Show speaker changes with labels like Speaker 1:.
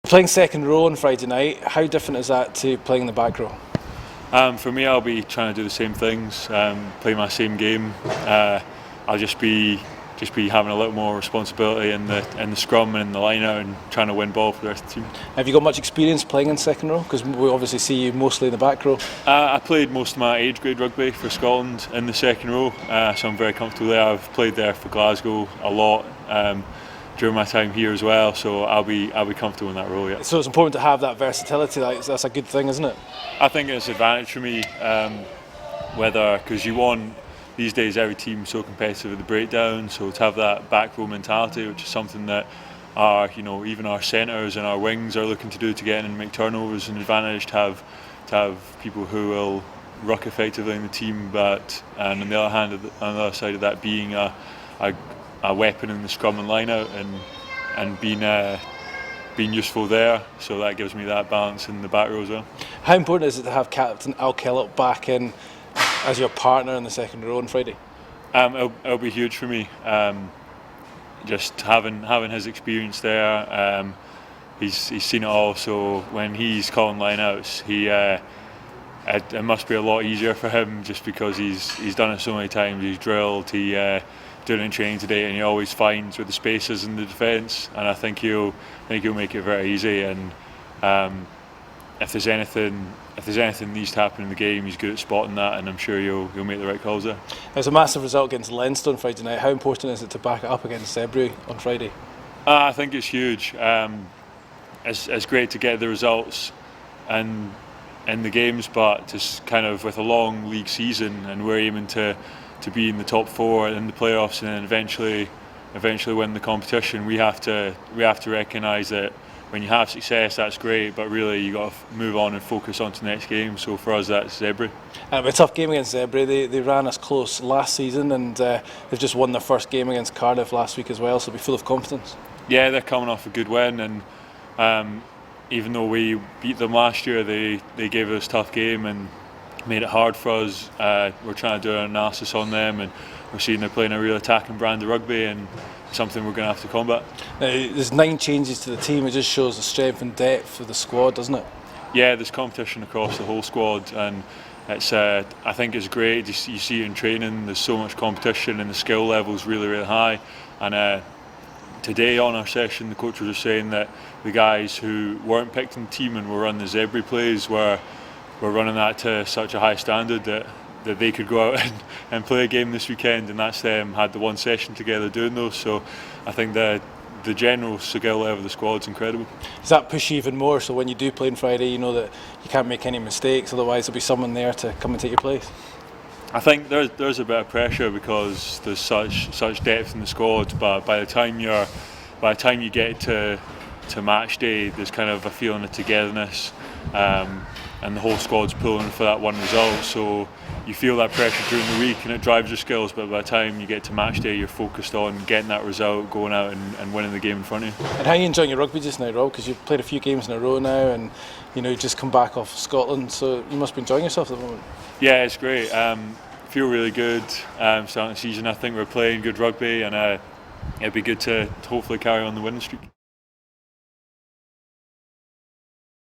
Speaker 1: Playing second row on Friday night, how different is that to playing in the back row?
Speaker 2: For me, I'll be trying to do the same things, play my same game. I'll just be having a little more responsibility in the scrum and in the line out and trying to win ball for the rest of the team.
Speaker 1: Have you got much experience playing in second row? Because we obviously see you mostly in the back row.
Speaker 2: I played most of my age grade rugby for Scotland in the second row, so I'm very comfortable there. I've played there for Glasgow a lot during my time here as well, so I'll be comfortable in that role. Yeah.
Speaker 1: So it's important to have that versatility. That's a good thing, isn't it?
Speaker 2: I think it's an advantage for me, because you want. These days, every team's so competitive at the breakdown, so to have that back row mentality, which is something that even our centres and our wings are looking to do to get in and make turnovers, an advantage to have people who will ruck effectively in the team, and on the other hand, on the other side of that, being a weapon in the scrum and line out and being useful there, so that gives me that balance in the back row as well.
Speaker 1: How important is it to have Captain Al Kellett back in as your partner in the second row on Friday?
Speaker 2: It'll be huge for me. Just having his experience there. He's seen it all. So when he's calling lineouts, it must be a lot easier for him just because he's done it so many times. He's drilled. He doing it in training today, and he always finds where the spaces in the defence. And I think he'll make it very easy. And if there's anything needs to happen in the game, he's good at spotting that, and I'm sure he'll make the right calls there.
Speaker 1: There's a massive result against Leinster on Friday night. How important is it to back it up against Zebre on Friday?
Speaker 2: I think it's huge. It's great to get the results and in the games, but just kind of with a long league season, and we're aiming to be in the top four in the playoffs, and then eventually win the competition. We have to recognise that. When you have success, that's great, but really you got to move on and focus on to the next game. So for us, that's Zebre.
Speaker 1: It'll be a tough game against Zebre. They ran us close last season, and they've just won their first game against Cardiff last week as well. So they'll be full of confidence. Yeah,
Speaker 2: they're coming off a good win, and even though we beat them last year, they gave us a tough game and made it hard for us. We're trying to do an analysis on them, and we're seeing they're playing a real attacking brand of rugby, and something we're going to have to combat.
Speaker 1: Now, there's 9 changes to the team. It just shows the strength and depth of the squad, doesn't it?
Speaker 2: Yeah, there's competition across the whole squad, and it's I think it's great. You see it in training. There's so much competition, and the skill level's really, really high. And today on our session, the coaches were saying that the guys who weren't picked in the team and were running the Zebre plays were running that to such a high standard that they could go out and play a game this weekend, and that's them had the one session together doing those. So I think the general skill level of the squad's incredible.
Speaker 1: Does that push you even more, so when you do play on Friday, you know that you can't make any mistakes, otherwise there'll be someone there to come and take your place?
Speaker 2: I think there's a bit of pressure because there's such depth in the squad, but by the time you get to match day, there's kind of a feeling of togetherness, and the whole squad's pulling for that one result. So you feel that pressure during the week, and it drives your skills. But by the time you get to match day, you're focused on getting that result, going out and winning the game in front of you.
Speaker 1: And how are you enjoying your rugby just now, Rob? Because you've played a few games in a row now, and you just come back off Scotland, so you must be enjoying yourself at the moment.
Speaker 2: Yeah, it's great. Feel really good starting the season. I think we're playing good rugby, and it'd be good to hopefully carry on the winning streak.